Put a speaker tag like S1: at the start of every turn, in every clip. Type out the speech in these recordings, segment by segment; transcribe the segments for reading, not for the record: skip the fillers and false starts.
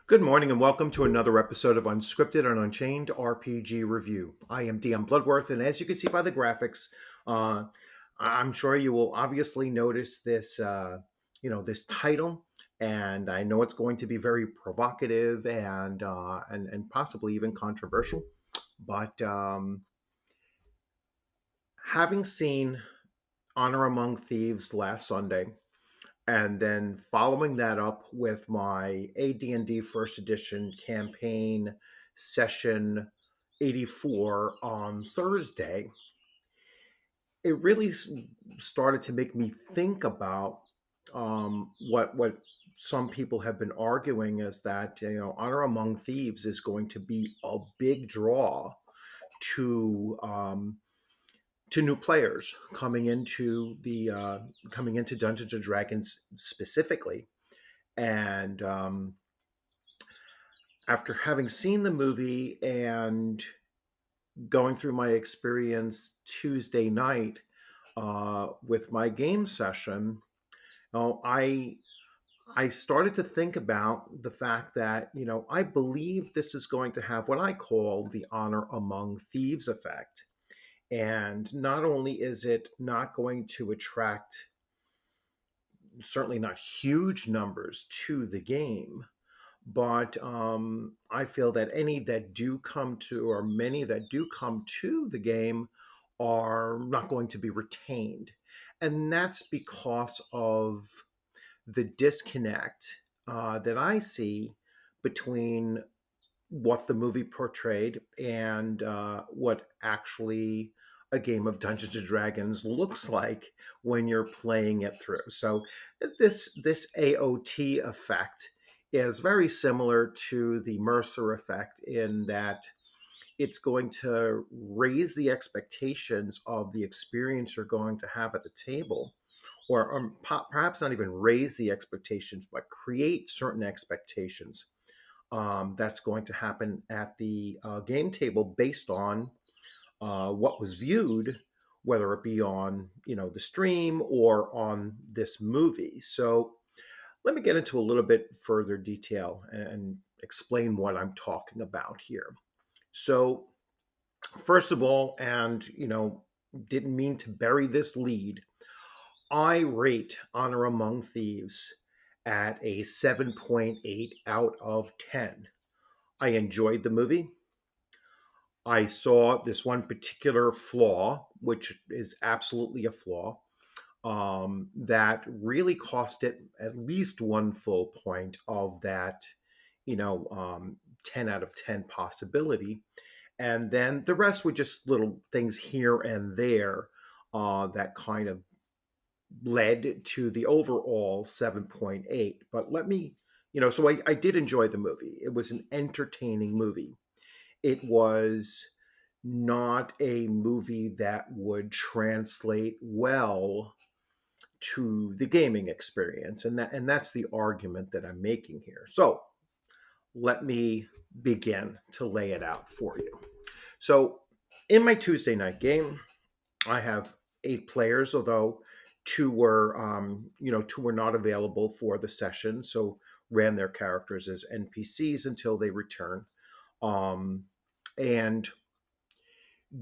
S1: Good morning and welcome to another episode of Unscripted and Unchained RPG Review. I am DM Bloodworth, and as you can see by the graphics, uh, I'm sure you will obviously notice this title, and I know it's going to be very provocative and possibly even controversial. But having seen Honor Among Thieves last Sunday, and then following that up with my AD&D First Edition campaign session 84 on Thursday, it really started to make me think about what some people have been arguing is that Honor Among Thieves is going to be a big draw to new players coming into Dungeons and Dragons specifically. And after having seen the movie and going through my experience Tuesday night with my game session, you know, I started to think about the fact that I believe this is going to have what I call the Honor Among Thieves effect. And not only is it not going to attract, certainly not huge numbers to the game, but I feel that any that do come to, or many that do come to the game, are not going to be retained. And that's because of the disconnect that I see between what the movie portrayed and what actually a game of Dungeons and Dragons looks like when you're playing it through. So this AoT effect is very similar to the Mercer effect in that it's going to raise the expectations of the experience you're going to have at the table, or perhaps not even raise the expectations, but create certain expectations that's going to happen at the game table based on what was viewed, whether it be on the stream or on this movie. So let me get into a little bit further detail and explain what I'm talking about here. So first of all, and didn't mean to bury this lead, I rate Honor Among Thieves at a 7.8 out of 10. I enjoyed the movie. I saw this one particular flaw, which is absolutely a flaw, that really cost it at least one full point of that, 10 out of 10 possibility. And then the rest were just little things here and there that kind of led to the overall 7.8. But let me, so I did enjoy the movie. It was an entertaining movie. It was not a movie that would translate well to the gaming experience, and that's the argument that I'm making here. So let me begin to lay it out for you. So in my Tuesday night game, I have 8 players, although two were not available for the session, so ran their characters as NPCs until they return. And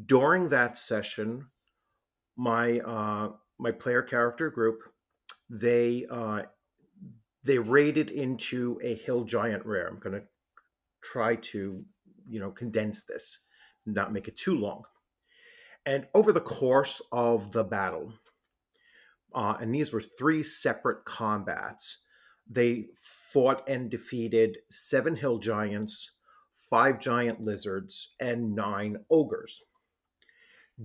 S1: during that session, my player character group, they they raided into a hill giant rare. I'm going to try to condense this, not make it too long. And over the course of the battle, and these were 3 separate combats, they fought and defeated 7 hill giants, 5 giant lizards, and 9 ogres.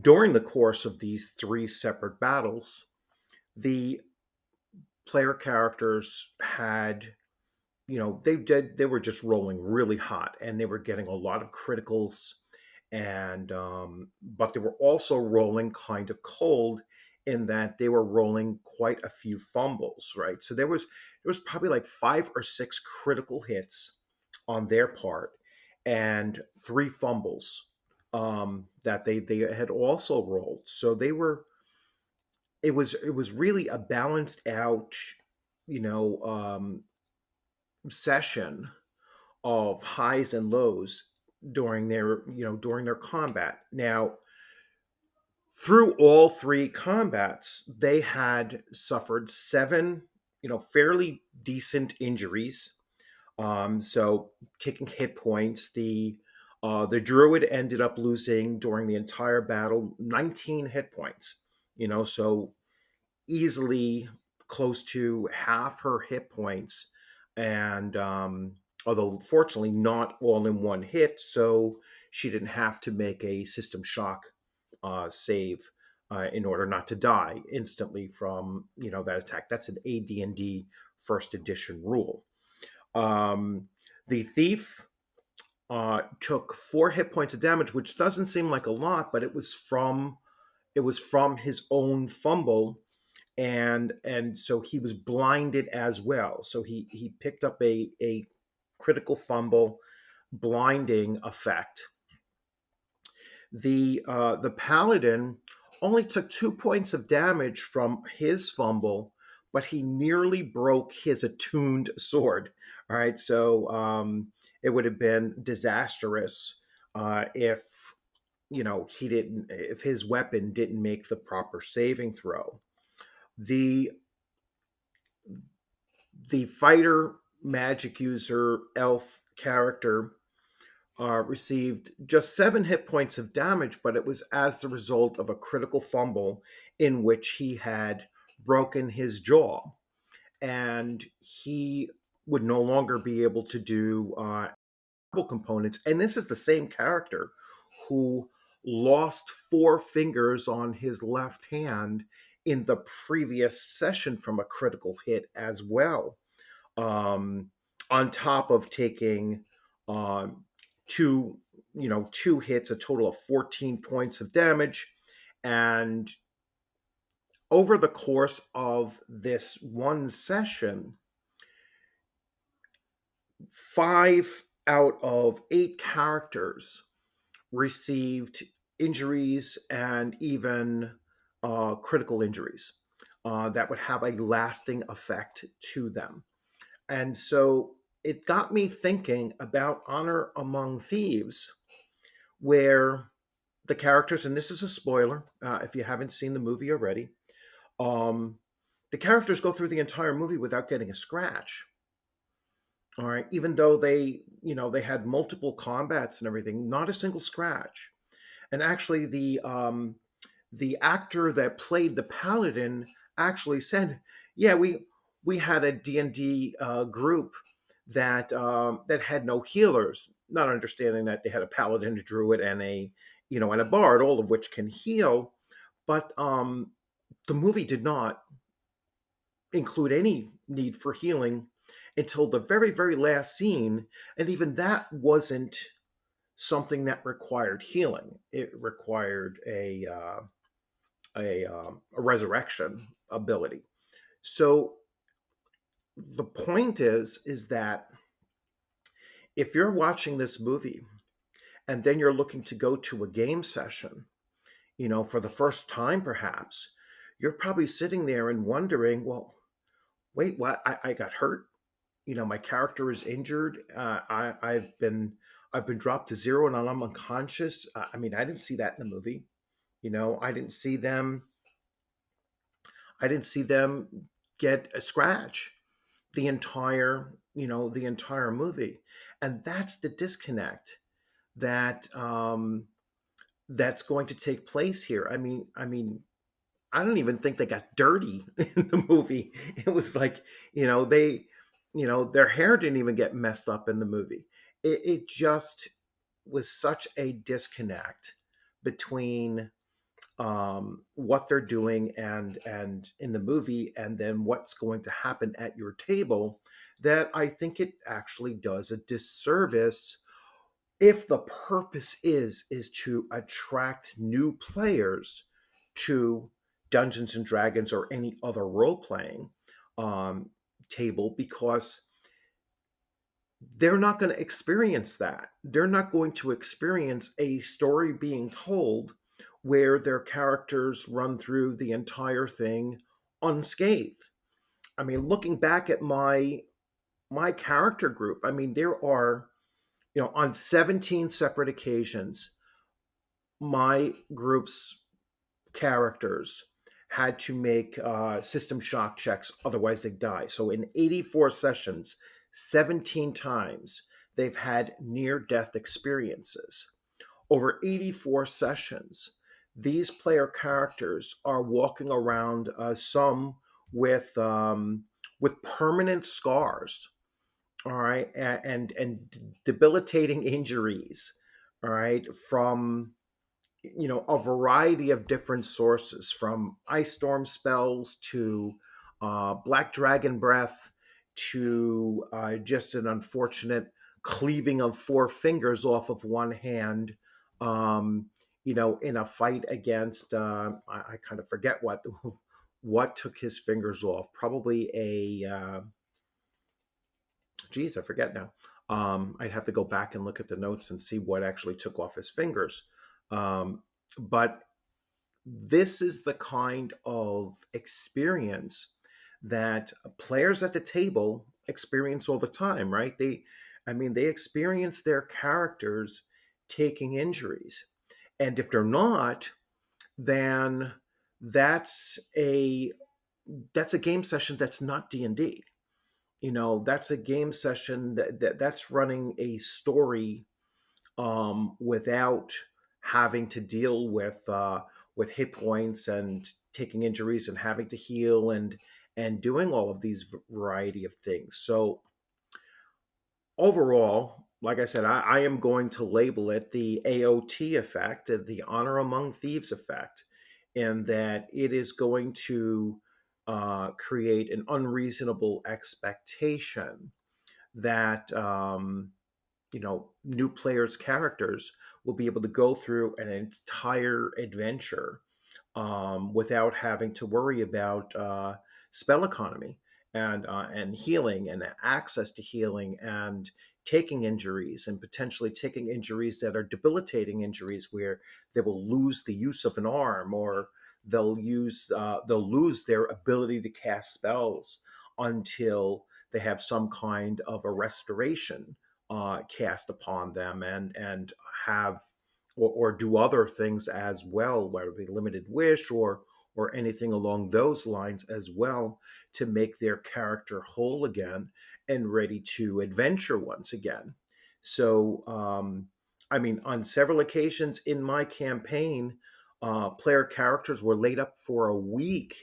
S1: During the course of these 3 separate battles, the player characters had, they were just rolling really hot, and they were getting a lot of criticals, and but they were also rolling kind of cold in that they were rolling quite a few fumbles, right? So there was probably like 5 or 6 critical hits on their part, and 3 fumbles that they had also rolled. So it was really a balanced out, you know, session of highs and lows during their combat. Now, through all three combats, they had suffered seven, fairly decent injuries. So taking hit points, the druid ended up losing during the entire battle 19 hit points. So easily close to half her hit points, and although fortunately not all in one hit, so she didn't have to make a system shock save in order not to die instantly from that attack. That's an AD&D first edition rule. Um, the thief took 4 hit points of damage, which doesn't seem like a lot, but it was from his own fumble, and so he was blinded as well. So he picked up a critical fumble blinding effect. The paladin only took 2 points of damage from his fumble, but he nearly broke his attuned sword. All right, so it would have been disastrous if he didn't, if his weapon didn't make the proper saving throw. The the fighter magic user elf character received just 7 hit points of damage, but it was as the result of a critical fumble in which he had broken his jaw, and he would no longer be able to do components. And this is the same character who lost 4 fingers on his left hand in the previous session from a critical hit as well, um, on top of taking um, two hits, a total of 14 points of damage. And over the course of this one session, 5 out of 8 characters received injuries, and even critical injuries that would have a lasting effect to them. And so it got me thinking about Honor Among Thieves, where the characters, and this is a spoiler if you haven't seen the movie already, um, the characters go through the entire movie without getting a scratch. All right, even though they had multiple combats and everything, not a single scratch. And actually, the actor that played the paladin actually said, "Yeah, we had a D&D group that had no healers, not understanding that they had a paladin, a druid, and a bard, all of which can heal, but the movie did not include any need for healing until the very very last scene, and even that wasn't something that required healing. It required a resurrection ability. So the point is that if you're watching this movie and then you're looking to go to a game session, for the first time perhaps, you're probably sitting there and wondering, well, wait, what? I got hurt. My character is injured. I've been dropped to zero and I'm unconscious. I mean, I didn't see that in the movie. I didn't see them. I didn't see them get a scratch the entire movie, and that's the disconnect that that's going to take place here. I don't even think they got dirty in the movie. It was like, their hair didn't even get messed up in the movie. It just was such a disconnect between what they're doing and in the movie, and then what's going to happen at your table, that I think it actually does a disservice if the purpose is to attract new players to Dungeons and Dragons or any other role playing um, table, because they're not going to experience that. They're not going to experience a story being told where their characters run through the entire thing unscathed. I mean, looking back at my character group, I mean, there are On 17 separate occasions, my group's characters had to make system shock checks, otherwise they die. So in 84 sessions, 17 times, they've had near death experiences. Over 84 sessions, these player characters are walking around, some with permanent scars, all right, and debilitating injuries, all right, from a variety of different sources, from ice storm spells to black dragon breath to just an unfortunate cleaving of four fingers off of one hand, um, in a fight against, I kind of forget what took his fingers off. Probably geez, I forget now. I'd have to go back and look at the notes and see what actually took off his fingers. But this is the kind of experience that players at the table experience all the time, right? They experience their characters taking injuries. And if they're not, then that's a that's a game session that's not D&D. That's a game session that's running a story, without having to deal with hit points and taking injuries and having to heal and doing all of these variety of things. So overall, like I said, I am going to label it the AoT effect, the Honor Among Thieves effect, in that it is going to create an unreasonable expectation that new players' characters will be able to go through an entire adventure, without having to worry about spell economy and healing and access to healing and taking injuries and potentially taking injuries that are debilitating injuries where they will lose the use of an arm, or they'll lose their ability to cast spells until they have some kind of a restoration cast upon them, and have or do other things as well, whether it be limited wish or anything along those lines as well, to make their character whole again and ready to adventure once again. So, on several occasions in my campaign, player characters were laid up for a week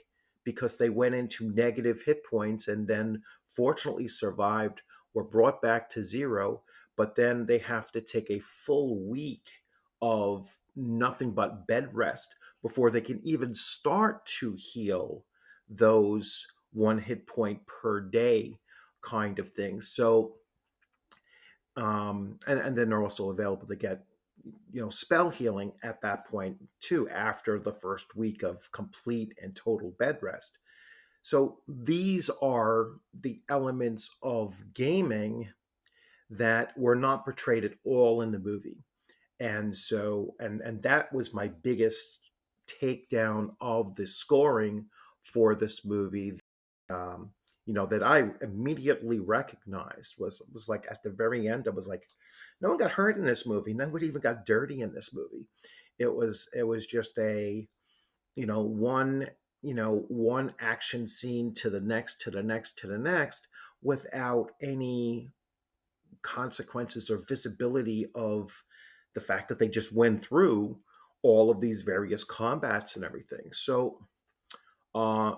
S1: because they went into negative hit points and then fortunately survived, were brought back to zero, but then they have to take a full week of nothing but bed rest before they can even start to heal those one hit point per day kind of things. So, and then they're also available to get, spell healing at that point too, after the first week of complete and total bed rest. So these are the elements of gaming that were not portrayed at all in the movie. And that was my biggest takedown of the scoring for this movie. That I immediately recognized was like at the very end. I was like, no one got hurt in this movie. Nobody even got dirty in this movie. It was just a one one action scene to the next, to the next, to the next, without any consequences or visibility of the fact that they just went through all of these various combats and everything. So,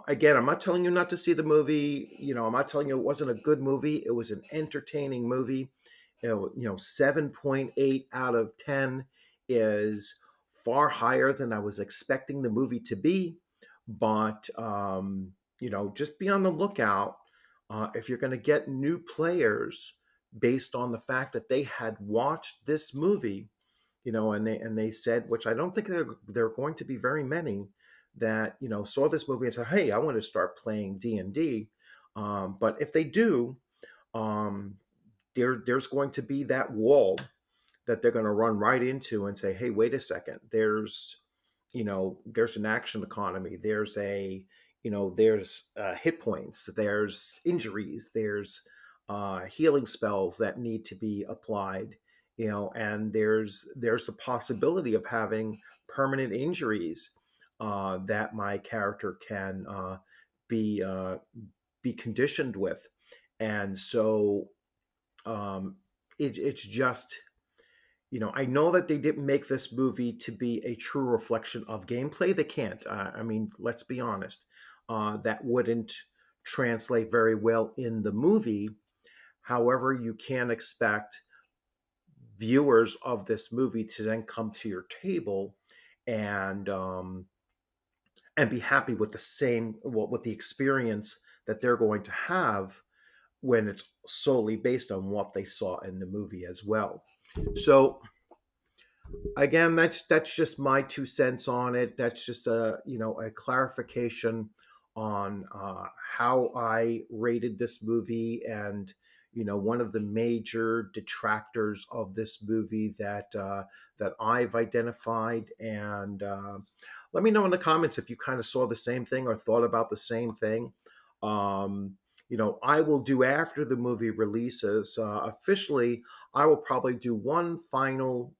S1: again, I'm not telling you not to see the movie. I'm not telling you it wasn't a good movie. It was an entertaining movie. 7.8 out of 10 is far higher than I was expecting the movie to be. But, just be on the lookout, if you're going to get new players based on the fact that they had watched this movie, and they said, which I don't think there are going to be very many that saw this movie and said, "Hey, I want to start playing D&D." But if they do, um, there's going to be that wall that they're going to run right into and say, "Hey, wait a second. There's an action economy. There's hit points. There's injuries. There's healing spells that need to be applied." and there's the possibility of having permanent injuries that my character can be be conditioned with. And so um, it's just, I know that they didn't make this movie to be a true reflection of gameplay. They can't. I mean, let's be honest. That wouldn't translate very well in the movie. However, you can expect viewers of this movie to then come to your table and and be happy with the same, well, with the experience that they're going to have when it's solely based on what they saw in the movie as well. So again, that's just my 2 cents on it. That's just a, a clarification on how I rated this movie, and one of the major detractors of this movie that I've identified. And let me know in the comments if you kind of saw the same thing or thought about the same thing. um, I will do, after the movie releases officially, I will probably do one final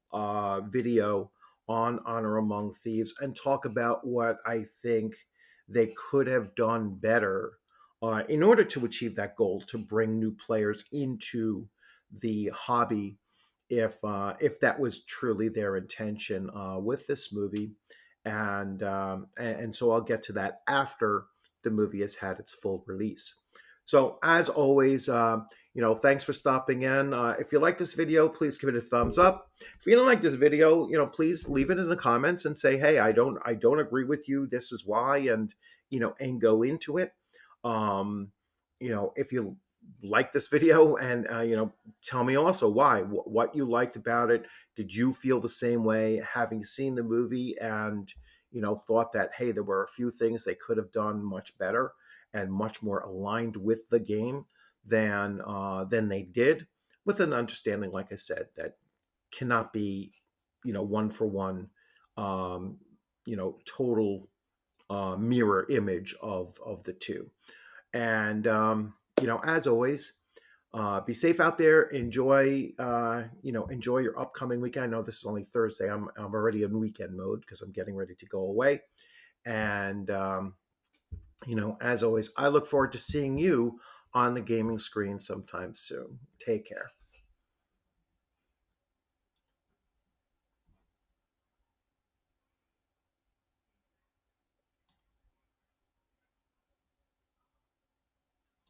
S1: video on Honor Among Thieves and talk about what I think they could have done better in order to achieve that goal, to bring new players into the hobby, if that was truly their intention with this movie. And so I'll get to that after the movie has had its full release. So as always, thanks for stopping in. If you like this video, please give it a thumbs up. If you don't like this video, please leave it in the comments and say, hey, I don't agree with you. This is why, and go into it. If you like this video, and tell me also why, what you liked about it. Did you feel the same way having seen the movie, and thought that, hey, there were a few things they could have done much better and much more aligned with the game than they did, with an understanding, like I said, that cannot be, one for one, um, total mirror image of the two. And as always, be safe out there. Enjoy your upcoming weekend. I know this is only Thursday. I'm already in weekend mode because I'm getting ready to go away. And as always, I look forward to seeing you on the gaming screen sometime soon. Take care.